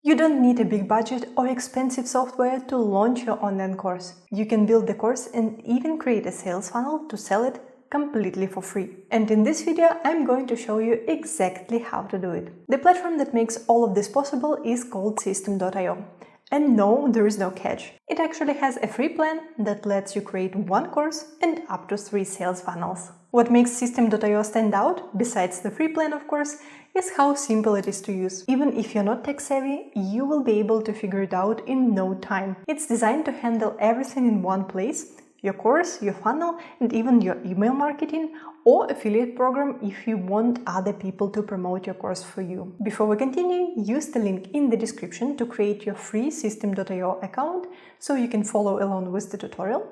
You don't need a big budget or expensive software to launch your online course. You can build the course and even create a sales funnel to sell it completely for free. And in this video, I'm going to show you exactly how to do it. The platform that makes all of this possible is called Systeme.io. And no, there is no catch. It actually has a free plan that lets you create one course and up to 3 sales funnels. What makes Systeme.io stand out, besides the free plan of course, is how simple it is to use. Even if you're not tech savvy, you will be able to figure it out in no time. It's designed to handle everything in one place: your course, your funnel, and even your email marketing or affiliate program if you want other people to promote your course for you. Before we continue, use the link in the description to create your free Systeme.io account so you can follow along with the tutorial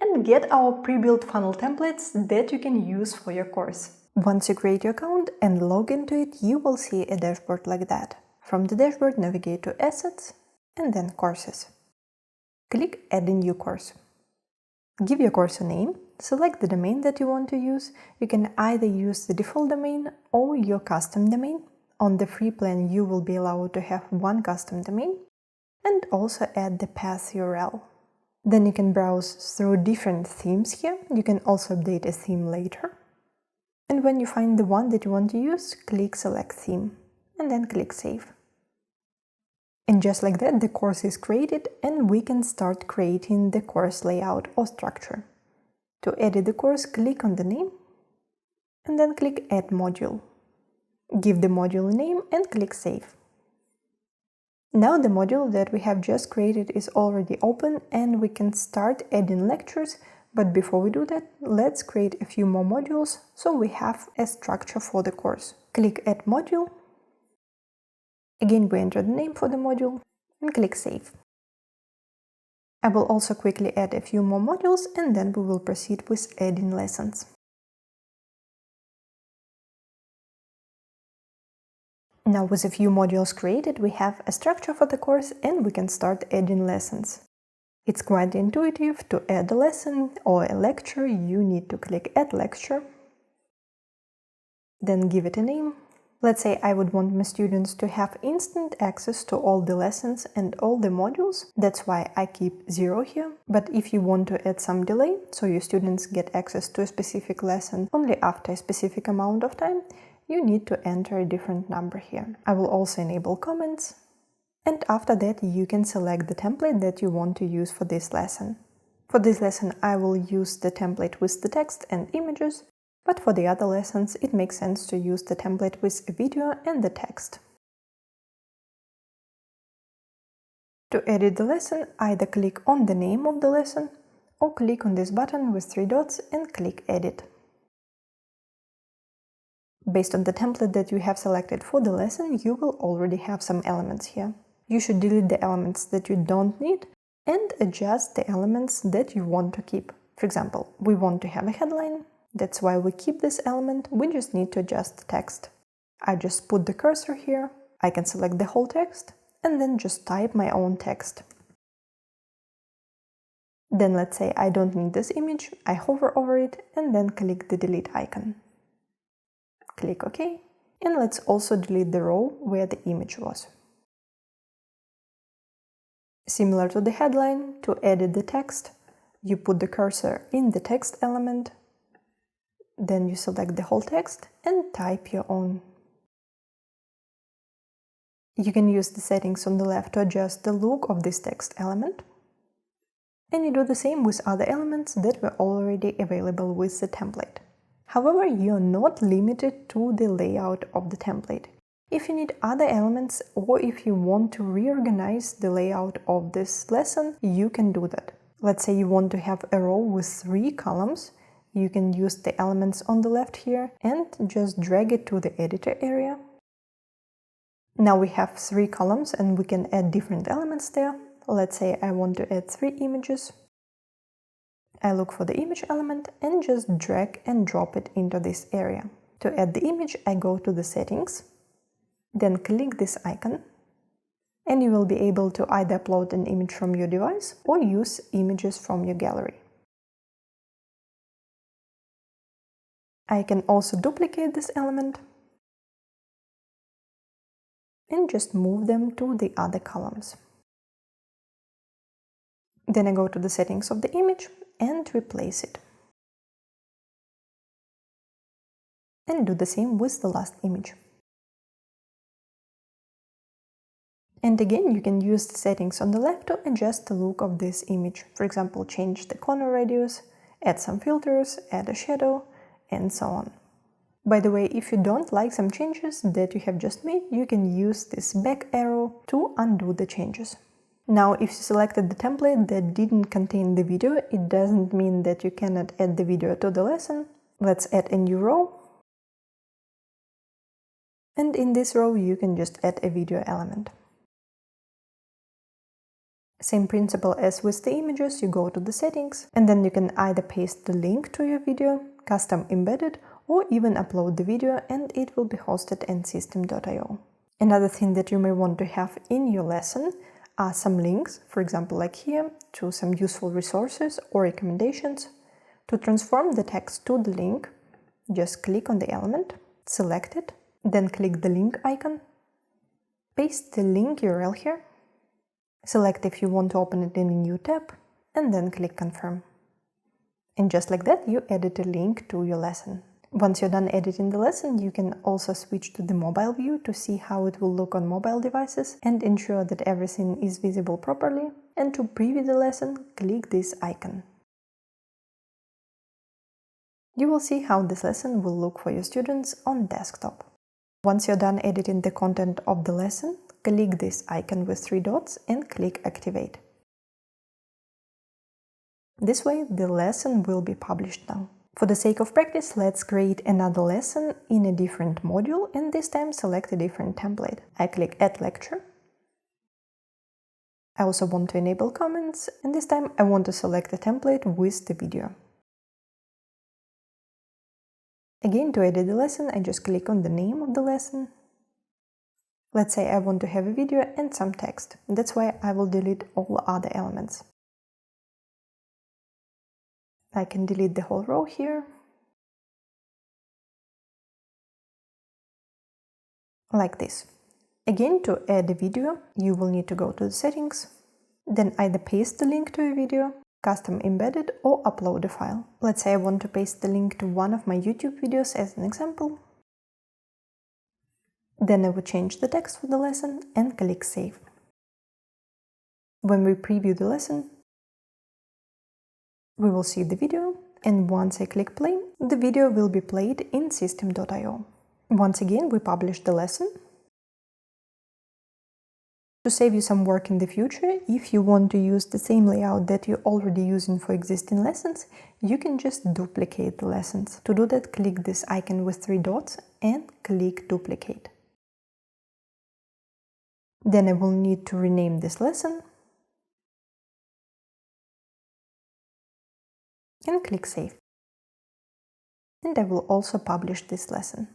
and get our pre-built funnel templates that you can use for your course. Once you create your account and log into it, you will see a dashboard like that. From the dashboard, navigate to Assets and then Courses. Click Add a new course. Give your course a name, select the domain that you want to use. You can either use the default domain or your custom domain. On the free plan, you will be allowed to have one custom domain and also add the path URL. Then you can browse through different themes here. You can also update a theme later. And when you find the one that you want to use, click Select Theme and then click Save. And just like that, the course is created and we can start creating the course layout or structure. To edit the course, click on the name and then click Add Module. Give the module a name and click Save. Now the module that we have just created is already open and we can start adding lectures. But before we do that, let's create a few more modules so we have a structure for the course. Click Add Module. Again, we enter the name for the module and click Save. I will also quickly add a few more modules and then we will proceed with adding lessons. Now with a few modules created, we have a structure for the course and we can start adding lessons. It's quite intuitive. To add a lesson or a lecture, you need to click Add Lecture, then give it a name. Let's say I would want my students to have instant access to all the lessons and all the modules. That's why I keep 0 here. But if you want to add some delay, so your students get access to a specific lesson only after a specific amount of time, you need to enter a different number here. I will also enable comments. And after that, you can select the template that you want to use for this lesson. For this lesson, I will use the template with the text and images, but for the other lessons, it makes sense to use the template with a video and the text. To edit the lesson, either click on the name of the lesson or click on this button with 3 dots and click Edit. Based on the template that you have selected for the lesson, you will already have some elements here. You should delete the elements that you don't need and adjust the elements that you want to keep. For example, we want to have a headline. That's why we keep this element. We just need to adjust the text. I just put the cursor here. I can select the whole text and then just type my own text. Then let's say I don't need this image. I hover over it and then click the delete icon. Click OK. And let's also delete the row where the image was. Similar to the headline, to edit the text, you put the cursor in the text element, then you select the whole text and type your own. You can use the settings on the left to adjust the look of this text element. And you do the same with other elements that were already available with the template. However, you're not limited to the layout of the template. If you need other elements or if you want to reorganize the layout of this lesson, you can do that. Let's say you want to have a row with 3 columns. You can use the elements on the left here and just drag it to the editor area. Now we have 3 columns and we can add different elements there. Let's say I want to add 3 images. I look for the image element and just drag and drop it into this area. To add the image, I go to the settings. Then click this icon and you will be able to either upload an image from your device or use images from your gallery. I can also duplicate this element and just move them to the other columns. Then I go to the settings of the image and replace it. And do the same with the last image. And again, you can use the settings on the left to adjust the look of this image. For example, change the corner radius, add some filters, add a shadow, and so on. By the way, if you don't like some changes that you have just made, you can use this back arrow to undo the changes. Now, if you selected the template that didn't contain the video, it doesn't mean that you cannot add the video to the lesson. Let's add a new row. And in this row, you can just add a video element. Same principle as with the images, you go to the settings, and then you can either paste the link to your video, custom embed it, or even upload the video and it will be hosted in Systeme.io. Another thing that you may want to have in your lesson are some links, for example like here, to some useful resources or recommendations. To transform the text to the link, just click on the element, select it, then click the link icon, paste the link URL here, select if you want to open it in a new tab, and then click confirm. And just like that, you added a link to your lesson. Once you're done editing the lesson, you can also switch to the mobile view to see how it will look on mobile devices and ensure that everything is visible properly. And to preview the lesson, click this icon. You will see how this lesson will look for your students on desktop. Once you're done editing the content of the lesson, click this icon with 3 dots and click Activate. This way, the lesson will be published now. For the sake of practice, let's create another lesson in a different module and this time select a different template. I click Add Lecture. I also want to enable comments and this time I want to select a template with the video. Again, to edit the lesson, I just click on the name of the lesson. Let's say I want to have a video and some text. That's why I will delete all other elements. I can delete the whole row here. Like this. Again, to add a video, you will need to go to the settings, then either paste the link to a video, custom embed it, or upload a file. Let's say I want to paste the link to one of my YouTube videos as an example. Then I would change the text for the lesson and click Save. When we preview the lesson, we will see the video, and once I click play, the video will be played in Systeme.io. Once again, we publish the lesson. To save you some work in the future, if you want to use the same layout that you're already using for existing lessons, you can just duplicate the lessons. To do that, click this icon with 3 dots and click Duplicate. Then I will need to rename this lesson and click Save. And I will also publish this lesson.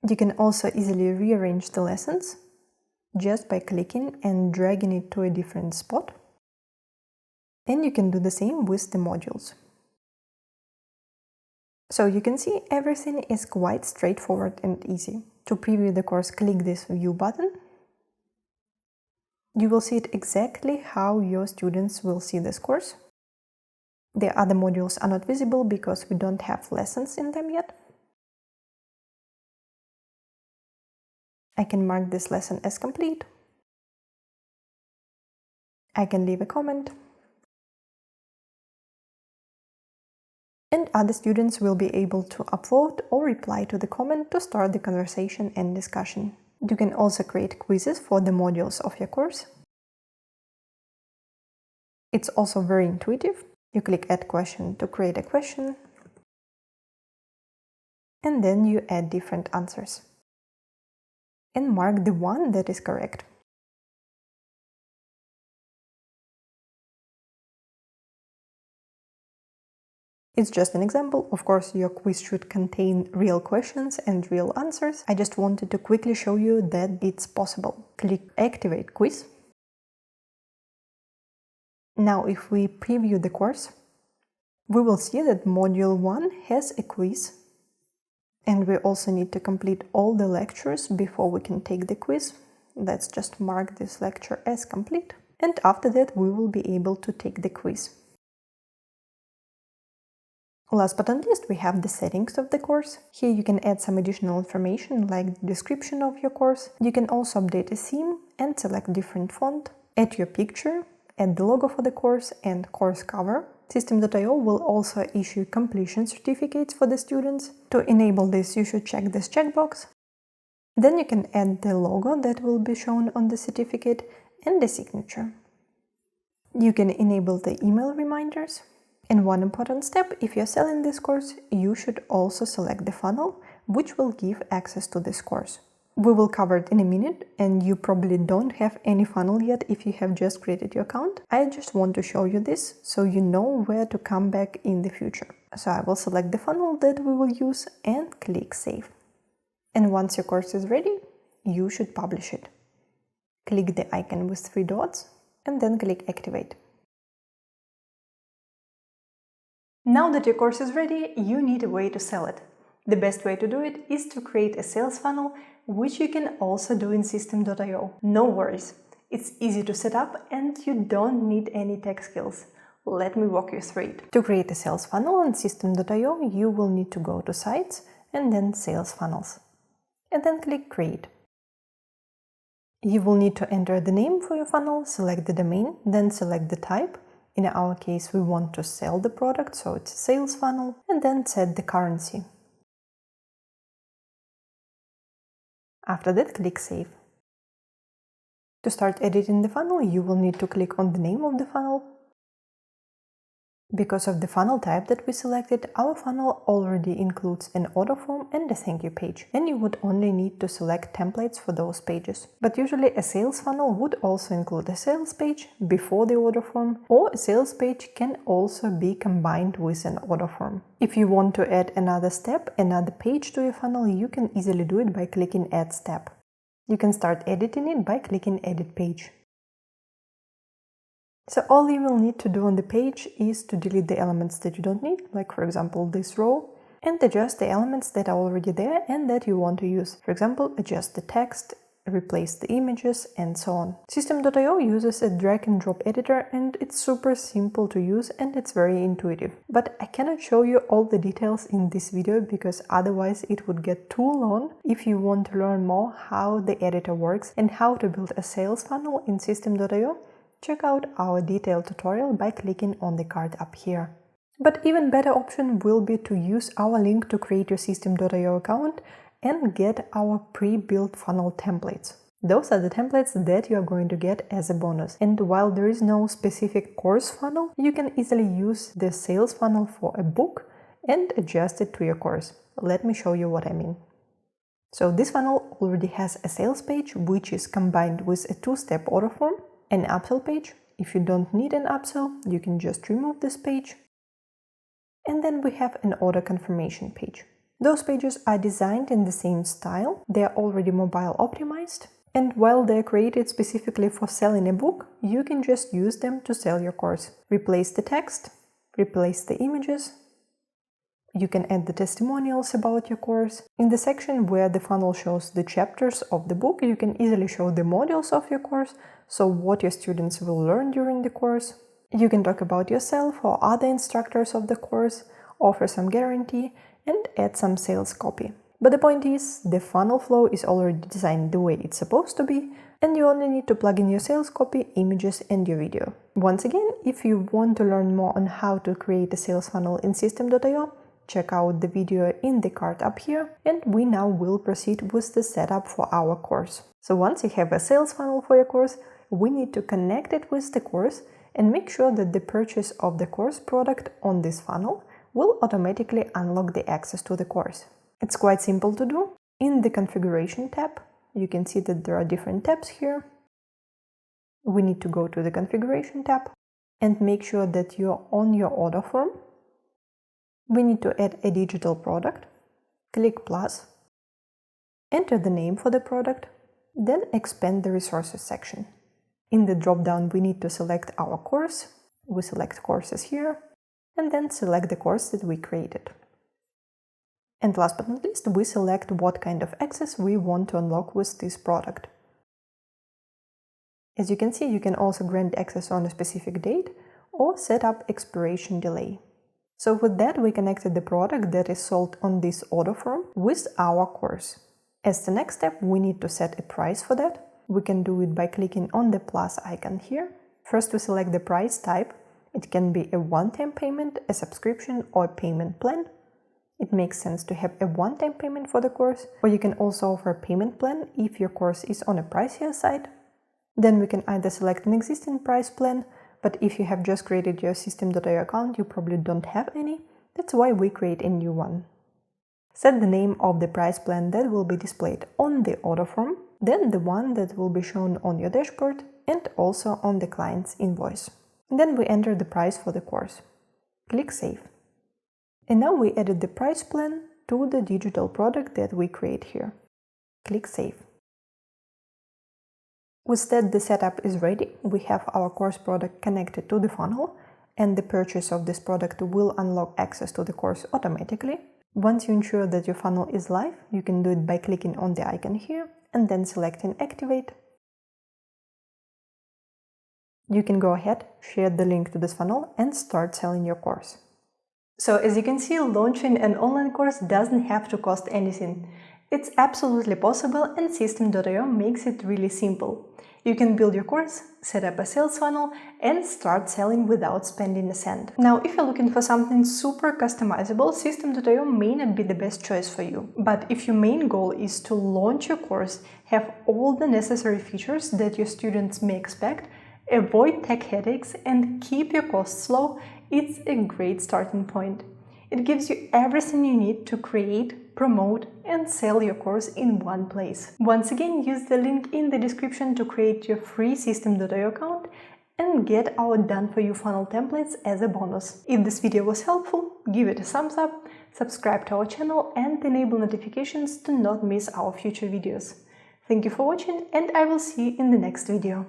You can also easily rearrange the lessons just by clicking and dragging it to a different spot. And you can do the same with the modules. So you can see everything is quite straightforward and easy. To preview the course, click this View button. You will see it exactly how your students will see this course. The other modules are not visible because we don't have lessons in them yet. I can mark this lesson as complete. I can leave a comment. And other students will be able to upvote or reply to the comment to start the conversation and discussion. You can also create quizzes for the modules of your course. It's also very intuitive. You click Add Question to create a question, and then you add different answers and mark the one that is correct. It's just an example. Of course, your quiz should contain real questions and real answers. I just wanted to quickly show you that it's possible. Click Activate Quiz. Now, if we preview the course, we will see that Module 1 has a quiz And we also need to complete all the lectures before we can take the quiz. Let's just mark this lecture as complete. And after that, we will be able to take the quiz. Last but not least, we have the settings of the course. Here you can add some additional information like the description of your course. You can also update a theme and select different font, add your picture, add the logo for the course and course cover. Systeme.io will also issue completion certificates for the students. To enable this, you should check this checkbox. Then you can add the logo that will be shown on the certificate and the signature. You can enable the email reminders. And one important step, if you're selling this course, you should also select the funnel, which will give access to this course. We will cover it in a minute, and you probably don't have any funnel yet if you have just created your account. I just want to show you this so you know where to come back in the future. So I will select the funnel that we will use and click Save. And once your course is ready, you should publish it. Click the icon with 3 dots and then click Activate. Now that your course is ready, you need a way to sell it. The best way to do it is to create a sales funnel, which you can also do in Systeme.io. No worries, it's easy to set up and you don't need any tech skills. Let me walk you through it. To create a sales funnel on Systeme.io, you will need to go to Sites and then Sales Funnels. And then click Create. You will need to enter the name for your funnel, select the domain, then select the type. In our case, we want to sell the product, so it's a sales funnel, and then set the currency. After that, click Save. To start editing the funnel, you will need to click on the name of the funnel. Because of the funnel type that we selected, our funnel already includes an order form and a thank you page, and you would only need to select templates for those pages. But usually a sales funnel would also include a sales page before the order form, or a sales page can also be combined with an order form. If you want to add another step, another page to your funnel, you can easily do it by clicking Add Step. You can start editing it by clicking Edit Page. So all you will need to do on the page is to delete the elements that you don't need, like for example this row, and adjust the elements that are already there and that you want to use. For example, adjust the text, replace the images, and so on. Systeme.io uses a drag and drop editor and it's super simple to use and it's very intuitive. But I cannot show you all the details in this video because otherwise it would get too long. If you want to learn more how the editor works and how to build a sales funnel in Systeme.io, check out our detailed tutorial by clicking on the card up here. But even better option will be to use our link to create your Systeme.io account and get our pre-built funnel templates. Those are the templates that you are going to get as a bonus. And while there is no specific course funnel, you can easily use the sales funnel for a book and adjust it to your course. Let me show you what I mean. So this funnel already has a sales page, which is combined with a 2-step order form, an upsell page. If you don't need an upsell, you can just remove this page. And then we have an order confirmation page. Those pages are designed in the same style, they are already mobile optimized, and while they're created specifically for selling a book, you can just use them to sell your course. Replace the text, replace the images. You can add the testimonials about your course. In the section where the funnel shows the chapters of the book, you can easily show the modules of your course, so what your students will learn during the course. You can talk about yourself or other instructors of the course, offer some guarantee, and add some sales copy. But the point is, the funnel flow is already designed the way it's supposed to be, and you only need to plug in your sales copy, images, and your video. Once again, if you want to learn more on how to create a sales funnel in Systeme.io, check out the video in the card up here, and we now will proceed with the setup for our course. So once you have a sales funnel for your course, we need to connect it with the course and make sure that the purchase of the course product on this funnel will automatically unlock the access to the course. It's quite simple to do. In the configuration tab, you can see that there are different tabs here. We need to go to the configuration tab and make sure that you're on your order form. We need to add a digital product, click plus, enter the name for the product, then expand the resources section. In the drop-down, we need to select our course. We select courses here, and then select the course that we created. And last but not least, we select what kind of access we want to unlock with this product. As you can see, you can also grant access on a specific date or set up expiration delay. So with that, we connected the product that is sold on this order form with our course. As the next step, we need to set a price for that. We can do it by clicking on the plus icon here. First, we select the price type. It can be a one-time payment, a subscription, or a payment plan. It makes sense to have a one-time payment for the course, or you can also offer a payment plan if your course is on a pricier side. Then we can either select an existing price plan, but if you have just created your Systeme.io account, you probably don't have any. That's why we create a new one. Set the name of the price plan that will be displayed on the order form, then the one that will be shown on your dashboard and also on the client's invoice. And then we enter the price for the course. Click Save. And now we added the price plan to the digital product that we create here. Click Save. With that, the setup is ready. We have our course product connected to the funnel, and the purchase of this product will unlock access to the course automatically. Once you ensure that your funnel is live, you can do it by clicking on the icon here and then selecting Activate. You can go ahead, share the link to this funnel and start selling your course. So as you can see, launching an online course doesn't have to cost anything. It's absolutely possible, and Systeme.io makes it really simple. You can build your course, set up a sales funnel, and start selling without spending a cent. Now, if you're looking for something super customizable, Systeme.io may not be the best choice for you. But if your main goal is to launch your course, have all the necessary features that your students may expect, avoid tech headaches, and keep your costs low, it's a great starting point. It gives you everything you need to create, promote, and sell your course in one place. Once again, use the link in the description to create your free Systeme.io account and get our done-for-you funnel templates as a bonus. If this video was helpful, give it a thumbs up, subscribe to our channel, and enable notifications to not miss our future videos. Thank you for watching, and I will see you in the next video.